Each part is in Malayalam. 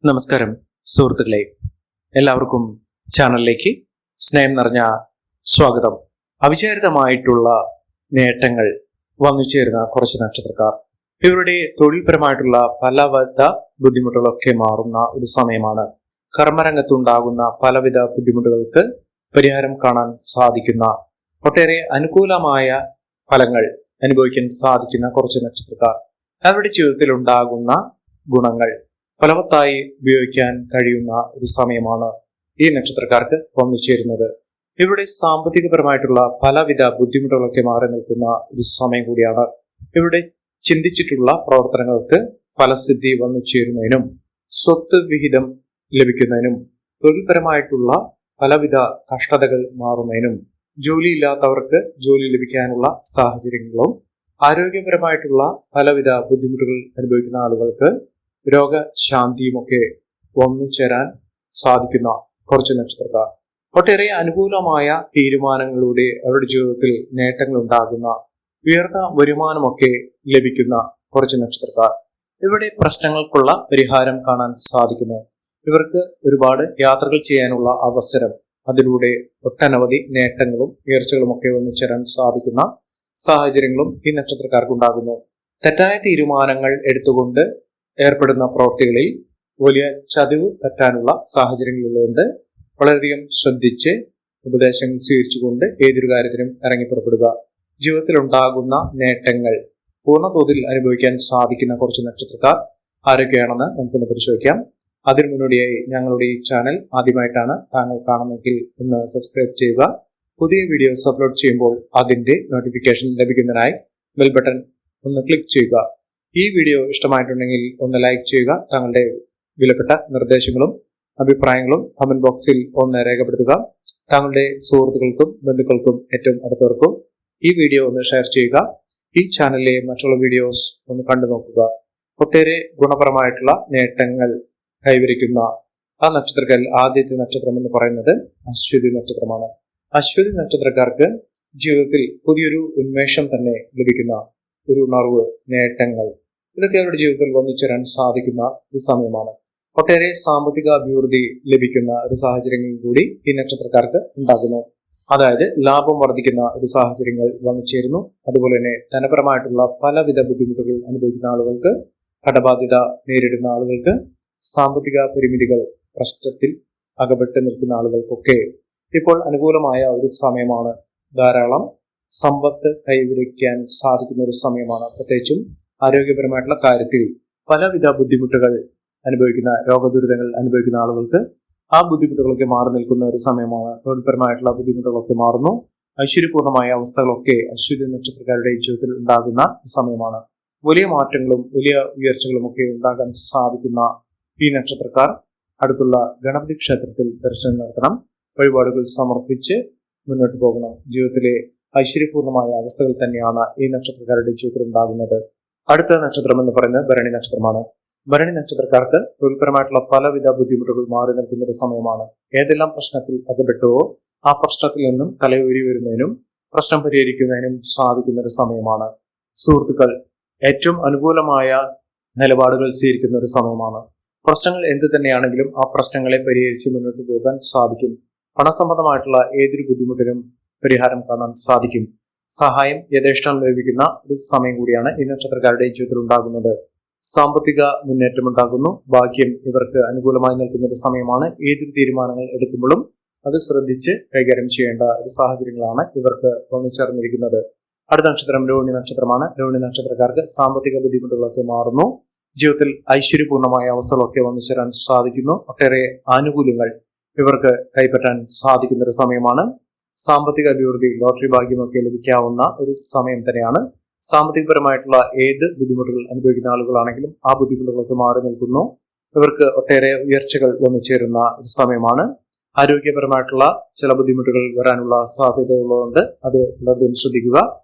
നമസ്കാരം സുഹൃത്തുക്കളെ, എല്ലാവർക്കും ചാനലിലേക്ക് സ്നേഹം നിറഞ്ഞ സ്വാഗതം. അവിചാരിതമായിട്ടുള്ള നേട്ടങ്ങൾ വന്നു ചേരുന്ന കുറച്ച് നക്ഷത്രക്കാർ ഇവരുടെ തൊഴിൽപരമായിട്ടുള്ള പലവിധ ബുദ്ധിമുട്ടുകളൊക്കെ മാറുന്ന ഒരു സമയമാണ്. കർമ്മരംഗത്തുണ്ടാകുന്ന പലവിധ ബുദ്ധിമുട്ടുകൾക്ക് പരിഹാരം കാണാൻ സാധിക്കുന്ന, ഒട്ടേറെ അനുകൂലമായ ഫലങ്ങൾ അനുഭവിക്കാൻ സാധിക്കുന്ന കുറച്ച് നക്ഷത്രക്കാർ അവരുടെ ജീവിതത്തിൽ ഉണ്ടാകുന്ന ഗുണങ്ങൾ ഫലവത്തായി ഉപയോഗിക്കാൻ കഴിയുന്ന ഒരു സമയമാണ് ഈ നക്ഷത്രക്കാർക്ക് വന്നു ചേരുന്നത്. ഇവരുടെ സാമ്പത്തികപരമായിട്ടുള്ള പലവിധ ബുദ്ധിമുട്ടുകളൊക്കെ മാറി നിൽക്കുന്ന ഒരു സമയം കൂടിയാണ്. ഇവരുടെ ചിന്തിച്ചിട്ടുള്ള പ്രവർത്തനങ്ങൾക്ക് ഫലസിദ്ധി വന്നു ചേരുന്നതിനും സ്വത്ത് വിഹിതം ലഭിക്കുന്നതിനും തൊഴിൽപരമായിട്ടുള്ള പലവിധ കഷ്ടതകൾ മാറുന്നതിനും ജോലിയില്ലാത്തവർക്ക് ജോലി ലഭിക്കാനുള്ള സാഹചര്യങ്ങളും ആരോഗ്യപരമായിട്ടുള്ള പലവിധ ബുദ്ധിമുട്ടുകൾ അനുഭവിക്കുന്ന ആളുകൾക്ക് രോഗശാന്തിയുമൊക്കെ വന്നു ചേരാൻ സാധിക്കുന്ന കുറച്ച് നക്ഷത്രക്കാർ ഒട്ടേറെ അനുകൂലമായ തീരുമാനങ്ങളിലൂടെ അവരുടെ ജീവിതത്തിൽ നേട്ടങ്ങൾ ഉണ്ടാകുന്ന, ഉയർന്ന വരുമാനമൊക്കെ ലഭിക്കുന്ന കുറച്ച് നക്ഷത്രക്കാർ ഇവരുടെ പ്രശ്നങ്ങൾക്കുള്ള പരിഹാരം കാണാൻ സാധിക്കുന്നു. ഇവർക്ക് ഒരുപാട് യാത്രകൾ ചെയ്യാനുള്ള അവസരം, അതിലൂടെ ഒട്ടനവധി നേട്ടങ്ങളും ഉയർച്ചകളും ഒക്കെ വന്നു ചേരാൻ സാധിക്കുന്ന സാഹചര്യങ്ങളും ഈ നക്ഷത്രക്കാർക്ക് ഉണ്ടാകുന്നു. തെറ്റായ തീരുമാനങ്ങൾ എടുത്തുകൊണ്ട് ഏർപ്പെടുന്ന പ്രവൃത്തികളിൽ വലിയ ചതിവ് പറ്റാനുള്ള സാഹചര്യങ്ങളുള്ളതുകൊണ്ട് വളരെയധികം ശ്രദ്ധിച്ച് ഉപദേശങ്ങൾ സ്വീകരിച്ചുകൊണ്ട് ഏതൊരു കാര്യത്തിനും ഇറങ്ങിപ്പുറപ്പെടുക. ജീവിതത്തിൽ ഉണ്ടാകുന്ന നേട്ടങ്ങൾ പൂർണ്ണതോതിൽ അനുഭവിക്കാൻ സാധിക്കുന്ന കുറച്ച് നക്ഷത്രക്കാർ ആരൊക്കെയാണെന്ന് നമുക്കൊന്ന് പരിശോധിക്കാം. അതിനു മുന്നോടിയായി ഞങ്ങളുടെ ഈ ചാനൽ ആദ്യമായിട്ടാണ് താങ്കൾ കാണുന്നതെങ്കിൽ ഒന്ന് സബ്സ്ക്രൈബ് ചെയ്യുക. പുതിയ വീഡിയോസ് അപ്ലോഡ് ചെയ്യുമ്പോൾ അതിന്റെ നോട്ടിഫിക്കേഷൻ ലഭിക്കുന്നതിനായി ബെൽ ബട്ടൺ ഒന്ന് ക്ലിക്ക് ചെയ്യുക. ഈ വീഡിയോ ഇഷ്ടമായിട്ടുണ്ടെങ്കിൽ ഒന്ന് ലൈക്ക് ചെയ്യുക. താങ്കളുടെ വിലപ്പെട്ട നിർദ്ദേശങ്ങളും അഭിപ്രായങ്ങളും കമന്റ് ബോക്സിൽ ഒന്ന് രേഖപ്പെടുത്തുക. താങ്കളുടെ സുഹൃത്തുക്കൾക്കും ബന്ധുക്കൾക്കും ഏറ്റവും അടുത്തവർക്കും ഈ വീഡിയോ ഒന്ന് ഷെയർ ചെയ്യുക. ഈ ചാനലിലെ മറ്റുള്ള വീഡിയോസ് ഒന്ന് കണ്ടു നോക്കുക. ഒട്ടേറെ ഗുണപരമായിട്ടുള്ള നേട്ടങ്ങൾ കൈവരിക്കുന്ന ആ നക്ഷത്രക്കാരിൽ ആദ്യത്തെ നക്ഷത്രം എന്ന് പറയുന്നത് അശ്വതി നക്ഷത്രമാണ്. അശ്വതി നക്ഷത്രക്കാർക്ക് ജീവിതത്തിൽ പുതിയൊരു ഉന്മേഷം തന്നെ ലഭിക്കുന്ന ഒരു ഉണർവ്, നേട്ടങ്ങൾ ഇതൊക്കെ അവരുടെ ജീവിതത്തിൽ വന്നു ചേരാൻ സാധിക്കുന്ന ഒരു സമയമാണ്. ഒട്ടേറെ സാമ്പത്തിക അഭിവൃദ്ധി ലഭിക്കുന്ന ഒരു സാഹചര്യങ്ങൾ കൂടി ഈ നക്ഷത്രക്കാർക്ക് ഉണ്ടാകുന്നു. അതായത് ലാഭം വർദ്ധിക്കുന്ന ഒരു സാഹചര്യങ്ങൾ വന്നു ചേരുന്നു. അതുപോലെ തന്നെ ധനപരമായിട്ടുള്ള പലവിധ ബുദ്ധിമുട്ടുകൾ അനുഭവിക്കുന്ന ആളുകൾക്ക്, കടബാധ്യത നേരിടുന്ന ആളുകൾക്ക്, സാമ്പത്തിക പരിമിതികൾ പ്രശ്നത്തിൽ അകപ്പെട്ട് നിൽക്കുന്ന ആളുകൾക്കൊക്കെ ഇപ്പോൾ അനുകൂലമായ ഒരു സമയമാണ്. ധാരാളം സമ്പത്ത് കൈവരിക്കാൻ സാധിക്കുന്ന ഒരു സമയമാണ്. പ്രത്യേകിച്ചും ആരോഗ്യപരമായിട്ടുള്ള കാര്യത്തിൽ പലവിധ ബുദ്ധിമുട്ടുകൾ അനുഭവിക്കുന്ന, രോഗദുരിതങ്ങൾ അനുഭവിക്കുന്ന ആളുകൾക്ക് ആ ബുദ്ധിമുട്ടുകളൊക്കെ മാറി നിൽക്കുന്ന ഒരു സമയമാണ്. തൊഴിൽപരമായിട്ടുള്ള ബുദ്ധിമുട്ടുകളൊക്കെ മാറുന്നു. ഐശ്വര്യപൂർണമായ അവസ്ഥകളൊക്കെ അശ്വതി നക്ഷത്രക്കാരുടെ ജീവിതത്തിൽ ഉണ്ടാകുന്ന സമയമാണ്. വലിയ മാറ്റങ്ങളും വലിയ ഉയർച്ചകളും ഒക്കെ ഉണ്ടാകാൻ സാധിക്കുന്ന ഈ നക്ഷത്രക്കാർ അടുത്തുള്ള ഗണപതി ക്ഷേത്രത്തിൽ ദർശനം നടത്തണം. വഴിപാടുകൾ സമർപ്പിച്ച് മുന്നോട്ട് പോകണം. ജീവിതത്തിലെ ഐശ്വര്യപൂർണമായ അവസ്ഥകൾ തന്നെയാണ് ഈ നക്ഷത്രക്കാരുടെ ജീവിതത്തിൽ ഉണ്ടാകുന്നത്. അടുത്ത നക്ഷത്രം എന്ന് പറയുന്നത് ഭരണി നക്ഷത്രമാണ്. ഭരണി നക്ഷത്രക്കാർക്ക് തൊഴിൽപരമായിട്ടുള്ള പലവിധ ബുദ്ധിമുട്ടുകൾ മാറി നിൽക്കുന്ന ഒരു സമയമാണ്. ഏതെല്ലാം പ്രശ്നത്തിൽ അകപ്പെട്ടുവോ ആ പ്രശ്നത്തിൽ നിന്നും തലയൂരി വരുന്നതിനും പ്രശ്നം പരിഹരിക്കുന്നതിനും സാധിക്കുന്ന ഒരു സമയമാണ്. സുഹൃത്തുക്കൾ ഏറ്റവും അനുകൂലമായ നിലപാടുകൾ സ്വീകരിക്കുന്ന ഒരു സമയമാണ്. പ്രശ്നങ്ങൾ എന്ത് തന്നെയാണെങ്കിലും ആ പ്രശ്നങ്ങളെ പരിഹരിച്ച് മുന്നോട്ട് പോകാൻ സാധിക്കും. പണസംബന്ധമായിട്ടുള്ള ഏതൊരു ബുദ്ധിമുട്ടിനും പരിഹാരം കാണാൻ സാധിക്കും. സഹായം യഥേഷ്ടം ലഭിക്കുന്ന ഒരു സമയം കൂടിയാണ് ഈ നക്ഷത്രക്കാരുടെ ജീവിതത്തിൽ ഉണ്ടാകുന്നത്. സാമ്പത്തിക മുന്നേറ്റം ഉണ്ടാകുന്നു. ഭാഗ്യം ഇവർക്ക് അനുകൂലമായി നിൽക്കുന്ന ഒരു സമയമാണ്. ഏതൊരു തീരുമാനങ്ങൾ എടുക്കുമ്പോഴും അത് ശ്രദ്ധിച്ച് കൈകാര്യം ചെയ്യേണ്ട ഒരു സാഹചര്യങ്ങളാണ് ഇവർക്ക് വന്നു ചേർന്നിരിക്കുന്നത്. അടുത്ത നക്ഷത്രം രോഹിണി നക്ഷത്രമാണ്. രോഹിണി നക്ഷത്രക്കാർക്ക് സാമ്പത്തിക ബുദ്ധിമുട്ടുകളൊക്കെ മാറുന്നു. ജീവിതത്തിൽ ഐശ്വര്യപൂർണമായ അവസ്ഥകളൊക്കെ വന്നു ചേരാൻ സാധിക്കുന്നു. ഒട്ടേറെ ആനുകൂല്യങ്ങൾ ഇവർക്ക് കൈപ്പറ്റാൻ സാധിക്കുന്ന ഒരു സമയമാണ്. സാമ്പത്തിക അഭിവൃദ്ധി, ലോട്ടറി ഭാഗ്യമൊക്കെ ലഭിക്കാവുന്ന ഒരു സമയം തന്നെയാണ്. സാമ്പത്തികപരമായിട്ടുള്ള ഏത് ബുദ്ധിമുട്ടുകൾ അനുഭവിക്കുന്ന ആളുകളാണെങ്കിലും ആ ബുദ്ധിമുട്ടുകളൊക്കെ മാറി നിൽക്കുന്നു. ഇവർക്ക് ഒട്ടേറെ ഉയർച്ചകൾ വന്നു ചേരുന്ന ഒരു സമയമാണ്. ആരോഗ്യപരമായിട്ടുള്ള ചില ബുദ്ധിമുട്ടുകൾ വരാനുള്ള സാധ്യതയുള്ളതുകൊണ്ട് അത് വളരെയധികം ശ്രദ്ധിക്കുക.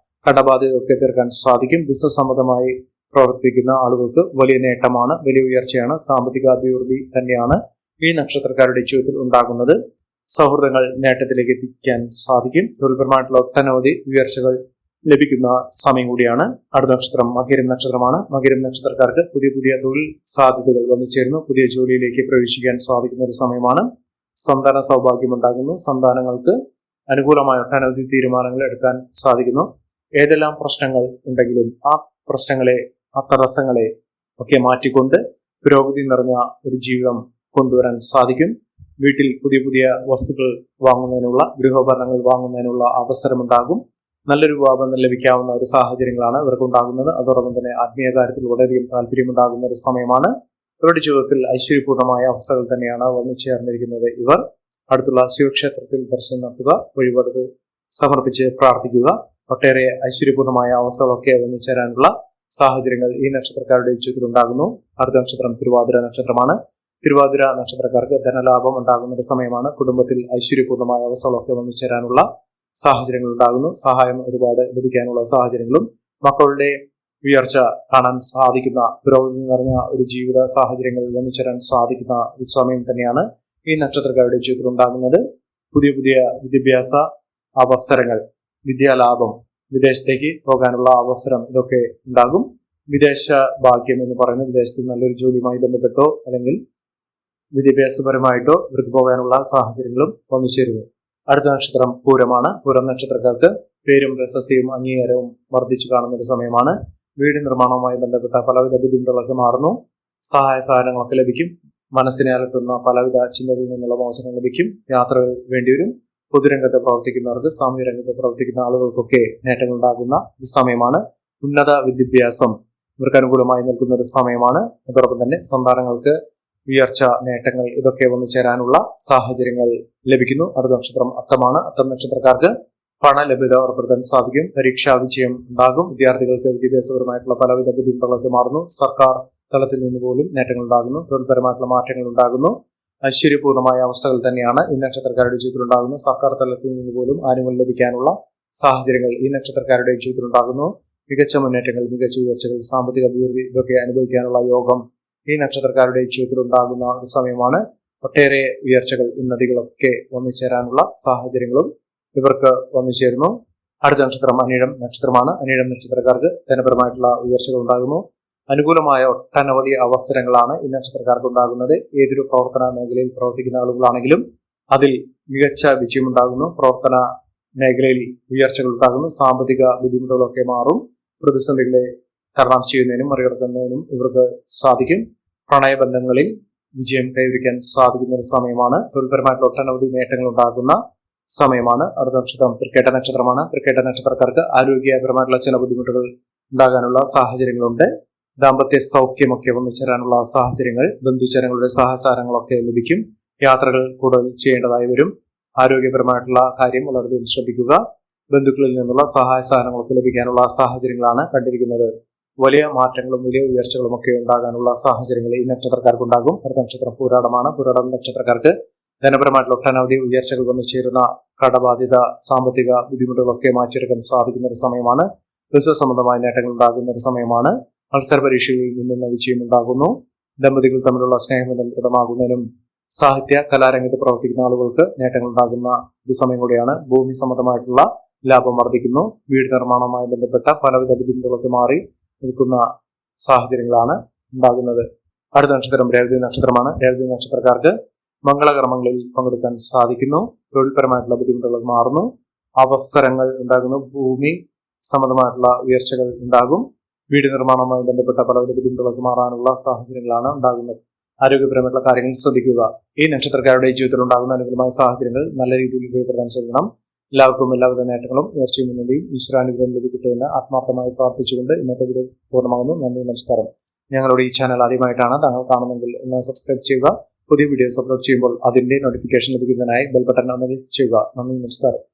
കടബാധ്യതയൊക്കെ തീർക്കാൻ സാധിക്കും. ബിസിനസ് സംബന്ധമായി പ്രവർത്തിക്കുന്ന ആളുകൾക്ക് വലിയ നേട്ടമാണ്, വലിയ ഉയർച്ചയാണ്. സാമ്പത്തിക അഭിവൃദ്ധി തന്നെയാണ് ഈ നക്ഷത്രക്കാരുടെ ജീവിതത്തിൽ ഉണ്ടാകുന്നത്. സൗഹൃദങ്ങൾ നേട്ടത്തിലേക്ക് എത്തിക്കാൻ സാധിക്കും. തൊഴിൽപരമായിട്ടുള്ള ഒട്ടനവധി ഉയർച്ചകൾ ലഭിക്കുന്ന സമയം കൂടിയാണ്. അടുത്ത നക്ഷത്രം മകരം നക്ഷത്രമാണ്. മകരം നക്ഷത്രക്കാർക്ക് പുതിയ പുതിയ തൊഴിൽ സാധ്യതകൾ വന്നുചേരുന്നു. പുതിയ ജോലിയിലേക്ക് പ്രവേശിക്കാൻ സാധിക്കുന്ന ഒരു സമയമാണ്. സന്താന സൗഭാഗ്യം ഉണ്ടാകുന്നു. സന്താനങ്ങൾക്ക് അനുകൂലമായ ഒട്ടനവധി തീരുമാനങ്ങൾ എടുക്കാൻ സാധിക്കുന്നു. ഏതെല്ലാം പ്രശ്നങ്ങൾ ഉണ്ടെങ്കിലും ആ പ്രശ്നങ്ങളെ, ആ തടസ്സങ്ങളെ ഒക്കെ മാറ്റിക്കൊണ്ട് പുരോഗതി നിറഞ്ഞ ഒരു ജീവിതം കൊണ്ടുവരാൻ സാധിക്കും. വീട്ടിൽ പുതിയ പുതിയ വസ്തുക്കൾ വാങ്ങുന്നതിനുള്ള, ഗൃഹോപകരണങ്ങൾ വാങ്ങുന്നതിനുള്ള അവസരമുണ്ടാകും. നല്ലൊരു വിവാഹബന്ധം ലഭിക്കാവുന്ന ഒരു സാഹചര്യങ്ങളാണ് ഇവർക്കുണ്ടാകുന്നത്. അതോടൊപ്പം തന്നെ ആത്മീയ കാര്യത്തിൽ വളരെയധികം താല്പര്യമുണ്ടാകുന്ന ഒരു സമയമാണ്. ഇവരുടെ ജീവിതത്തിൽ ഐശ്വര്യപൂർണമായ അവസ്ഥകൾ തന്നെയാണ് വന്നു ചേർന്നിരിക്കുന്നത്. ഇവർ അടുത്തുള്ള ശിവക്ഷേത്രത്തിൽ ദർശനം നടത്തുക, വഴിപാടുകൾ സമർപ്പിച്ച് പ്രാർത്ഥിക്കുക. ഒട്ടേറെ ഐശ്വര്യപൂർണമായ അവസ്ഥകളൊക്കെ വന്നു ചേരാനുള്ള സാഹചര്യങ്ങൾ ഈ നക്ഷത്രക്കാരുടെ ജീവിതത്തിൽ ഉണ്ടാകുന്നു. അടുത്ത നക്ഷത്രം തിരുവാതിര നക്ഷത്രമാണ്. തിരുവാതിര നക്ഷത്രക്കാർക്ക് ധനലാഭം ഉണ്ടാകുന്ന ഒരു സമയമാണ്. കുടുംബത്തിൽ ഐശ്വര്യപൂർണമായ അവസ്ഥകളൊക്കെ വന്നു ചേരാനുള്ള സാഹചര്യങ്ങൾ ഉണ്ടാകുന്നു. സഹായം ഒരുപാട് ലഭിക്കാനുള്ള സാഹചര്യങ്ങളും മക്കളുടെ ഉയർച്ച കാണാൻ സാധിക്കുന്ന, പുരോഗതി നിറഞ്ഞ ഒരു ജീവിത സാഹചര്യങ്ങൾ വന്നു ചേരാൻ സാധിക്കുന്ന ഒരു സമയം തന്നെയാണ് ഈ നക്ഷത്രക്കാരുടെ ജീവിതത്തിൽ ഉണ്ടാകുന്നത്. പുതിയ പുതിയ വിദ്യാഭ്യാസ അവസരങ്ങൾ, വിദ്യാലാഭം, വിദേശത്തേക്ക് പോകാനുള്ള അവസരം ഇതൊക്കെ ഉണ്ടാകും. വിദേശ ഭാഗ്യം എന്ന് പറയുന്നത് വിദേശത്ത് നല്ലൊരു ജോലിയുമായി ബന്ധപ്പെട്ടോ അല്ലെങ്കിൽ വിദ്യാഭ്യാസപരമായിട്ടോ ഇവർക്ക് പോകാനുള്ള സാഹചര്യങ്ങളും വന്നു ചേരുന്നു. അടുത്ത നക്ഷത്രം പൂരമാണ്. പൂരം നക്ഷത്രക്കാർക്ക് പേരും പ്രശസ്തിയും അംഗീകാരവും വർദ്ധിച്ചു കാണുന്ന ഒരു സമയമാണ്. വീട് നിർമ്മാണവുമായി ബന്ധപ്പെട്ട പലവിധ ബുദ്ധിമുട്ടുകളൊക്കെ മാറുന്നു. സഹായ സഹകരണങ്ങളൊക്കെ ലഭിക്കും. മനസ്സിനെ അലട്ടുന്ന പലവിധ ചിന്തകളിൽ നിന്നുള്ള മോചനം ലഭിക്കും. യാത്രകൾ വേണ്ടിവരും. പൊതുരംഗത്ത് പ്രവർത്തിക്കുന്നവർക്ക്, സാമൂഹ്യ രംഗത്ത് പ്രവർത്തിക്കുന്ന ആളുകൾക്കൊക്കെ നേട്ടങ്ങൾ ഉണ്ടാകുന്ന ഒരു സമയമാണ്. ഉന്നത വിദ്യാഭ്യാസം ഇവർക്ക് അനുകൂലമായി നിൽക്കുന്ന ഒരു സമയമാണ്. അതോടൊപ്പം തന്നെ സന്താനങ്ങൾക്ക് ഉയർച്ച, നേട്ടങ്ങൾ ഇതൊക്കെ വന്നു ചേരാനുള്ള സാഹചര്യങ്ങൾ ലഭിക്കുന്നു. അടുത്ത നക്ഷത്രം അത്തമാണ്. അത്തം നക്ഷത്രക്കാർക്ക് പണലഭ്യത ഉറപ്പെടുത്താൻ സാധിക്കും. പരീക്ഷാ വിജയം ഉണ്ടാകും. വിദ്യാർത്ഥികൾക്ക് വിദ്യാഭ്യാസപരമായിട്ടുള്ള പലവിധ ബുദ്ധിമുട്ടുകളൊക്കെ മാറുന്നു. സർക്കാർ തലത്തിൽ നിന്ന് പോലും നേട്ടങ്ങൾ ഉണ്ടാകുന്നു. തൊഴിൽപരമായിട്ടുള്ള മാറ്റങ്ങൾ ഉണ്ടാകുന്നു. ഐശ്വര്യപൂർണമായ അവസ്ഥകൾ തന്നെയാണ് ഈ നക്ഷത്രക്കാരുടെ ജീവിതത്തിൽ ഉണ്ടാകുന്നു. സർക്കാർ തലത്തിൽ നിന്ന് പോലും ആനുകൂല്യം ലഭിക്കാനുള്ള സാഹചര്യങ്ങൾ ഈ നക്ഷത്രക്കാരുടെ ജീവിതത്തിൽ ഉണ്ടാകുന്നു. മികച്ച മുന്നേറ്റങ്ങൾ, മികച്ച ഉയർച്ചകൾ, സാമ്പത്തിക അഭിവൃദ്ധി ഇതൊക്കെ അനുഭവിക്കാനുള്ള യോഗം ഈ നക്ഷത്രക്കാരുടെ ജീവിതത്തിൽ ഉണ്ടാകുന്ന ഒരു സമയമാണ്. ഒട്ടേറെ ഉയർച്ചകൾ, ഉന്നതികളൊക്കെ വന്നു ചേരാനുള്ള സാഹചര്യങ്ങളും ഇവർക്ക് വന്നു ചേരുന്നു. അടുത്ത നക്ഷത്രം അനിഴം നക്ഷത്രമാണ്. അനിഴം നക്ഷത്രക്കാർക്ക് ധനപരമായിട്ടുള്ള ഉയർച്ചകൾ ഉണ്ടാകുന്നു. അനുകൂലമായ ഒട്ടനവധി അവസരങ്ങളാണ് ഈ നക്ഷത്രക്കാർക്ക് ഉണ്ടാകുന്നത്. ഏതൊരു പ്രവർത്തന മേഖലയിൽ പ്രവർത്തിക്കുന്ന ആളുകളാണെങ്കിലും അതിൽ മികച്ച വിജയമുണ്ടാകുന്നു. പ്രവർത്തന മേഖലയിൽ ഉയർച്ചകൾ ഉണ്ടാകുന്നു. സാമ്പത്തിക ബുദ്ധിമുട്ടുകളൊക്കെ മാറും. പ്രതിസന്ധികളെ തരണം ചെയ്യുന്നതിനും മറികടക്കുന്നതിനും ഇവർക്ക് സാധിക്കും. പ്രണയബന്ധങ്ങളിൽ വിജയം കൈവരിക്കാൻ സാധിക്കുന്ന ഒരു സമയമാണ്. തൊഴിൽപരമായിട്ടുള്ള ഒട്ടനവധി നേട്ടങ്ങൾ ഉണ്ടാകുന്ന സമയമാണ്. അടുത്ത നക്ഷത്രം തൃക്കേട്ട നക്ഷത്രമാണ്. തൃക്കേട്ട നക്ഷത്രക്കാർക്ക് ആരോഗ്യപരമായിട്ടുള്ള ചില ബുദ്ധിമുട്ടുകൾ ഉണ്ടാകാനുള്ള സാഹചര്യങ്ങളുണ്ട്. ദാമ്പത്യ സൗഖ്യമൊക്കെ ഒന്നിച്ചേരാനുള്ള സാഹചര്യങ്ങൾ, ബന്ധുജനങ്ങളുടെ സഹചാരങ്ങളൊക്കെ ലഭിക്കും. യാത്രകൾ കൂടുതൽ ചെയ്യേണ്ടതായി വരും. ആരോഗ്യപരമായിട്ടുള്ള കാര്യം വളരെയധികം ശ്രദ്ധിക്കുക. ബന്ധുക്കളിൽ നിന്നുള്ള സഹായ സഹകരണങ്ങളൊക്കെ ലഭിക്കാനുള്ള സാഹചര്യങ്ങളാണ് കണ്ടിരിക്കുന്നത്. വലിയ മാറ്റങ്ങളും വലിയ ഉയർച്ചകളും ഒക്കെ ഉണ്ടാകാനുള്ള സാഹചര്യങ്ങൾ ഈ നക്ഷത്രക്കാർക്ക് ഉണ്ടാകും. അടുത്ത നക്ഷത്രം പൂരാടമാണ്. പൂരാടം നക്ഷത്രക്കാർക്ക് ധനപരമായിട്ടുള്ള ഒട്ടനവധി ഉയർച്ചകൾ വന്നു ചേരുന്ന, കടബാധ്യത, സാമ്പത്തിക ബുദ്ധിമുട്ടുകളൊക്കെ മാറ്റിയെടുക്കാൻ സാധിക്കുന്ന ഒരു സമയമാണ്. ബിസിനസ് സംബന്ധമായ നേട്ടങ്ങൾ ഉണ്ടാകുന്ന ഒരു സമയമാണ്. മത്സര പരീക്ഷകളിൽ നിന്നുള്ള വിജയം ഉണ്ടാകുന്നു. ദമ്പതികൾ തമ്മിലുള്ള സ്നേഹബന്ധം ദൃഢമാകുന്നതിനും സാഹിത്യ കലാരംഗത്ത് പ്രവർത്തിക്കുന്ന ആളുകൾക്ക് നേട്ടങ്ങൾ ഉണ്ടാകുന്ന ഒരു സമയം കൂടിയാണ്. ഭൂമി സംബന്ധമായിട്ടുള്ള ലാഭം വർദ്ധിക്കുന്നു. വീട് നിർമ്മാണവുമായി ബന്ധപ്പെട്ട പലവിധ ബുദ്ധിമുട്ടുകളൊക്കെ മാറി നിൽക്കുന്ന സാഹചര്യങ്ങളാണ് ഉണ്ടാകുന്നത്. അടുത്ത നക്ഷത്രം രേവതി നക്ഷത്രമാണ്. രേവതി നക്ഷത്രക്കാർക്ക് മംഗളകർമ്മങ്ങളിൽ പങ്കെടുക്കാൻ സാധിക്കുന്നു. തൊഴിൽപരമായിട്ടുള്ള ബുദ്ധിമുട്ടുകൾ മാറുന്നു. അവസരങ്ങൾ ഉണ്ടാകുന്നു. ഭൂമി സംബന്ധമായിട്ടുള്ള ഉയർച്ചകൾ ഉണ്ടാകും. വീട് നിർമ്മാണവുമായി ബന്ധപ്പെട്ട പലവിധ ബുദ്ധിമുട്ടുകൾക്ക് മാറാനുള്ള സാഹചര്യങ്ങളാണ് ഉണ്ടാകുന്നത്. ആരോഗ്യപരമായിട്ടുള്ള കാര്യങ്ങൾ ശ്രദ്ധിക്കുക. ഈ നക്ഷത്രക്കാരുടെ ജീവിതത്തിൽ ഉണ്ടാകുന്ന അനുകൂലമായ സാഹചര്യങ്ങൾ നല്ല രീതിയിൽ ഉപയോഗപ്പെടുത്താൻ ശ്രമിക്കണം. എല്ലാവർക്കും എല്ലാവിധ നേട്ടങ്ങളും ഉയർച്ചയും ഉന്നതിയും ഈശ്വരാനുഗ്രഹം ലഭിക്കട്ടെ എന്ന് ആത്മാർത്ഥമായി പ്രാർത്ഥിച്ചുകൊണ്ട് ഇന്നത്തെ വീഡിയോ പൂർണ്ണമാകുന്നു. നന്ദി, നമസ്കാരം. ഞങ്ങളുടെ ഈ ചാനൽ ആദ്യമായിട്ടാണ് താങ്കൾ കാണുന്നെങ്കിൽ ഒന്ന് സബ്സ്ക്രൈബ് ചെയ്യുക. പുതിയ വീഡിയോസ് അപ്ലോഡ് ചെയ്യുമ്പോൾ അതിന്റെ നോട്ടിഫിക്കേഷൻ ലഭിക്കുന്നതിനായി ബെൽ ബട്ടൺ ഒന്ന് ക്ലിക്ക് ചെയ്യുക. നന്ദി, നമസ്കാരം.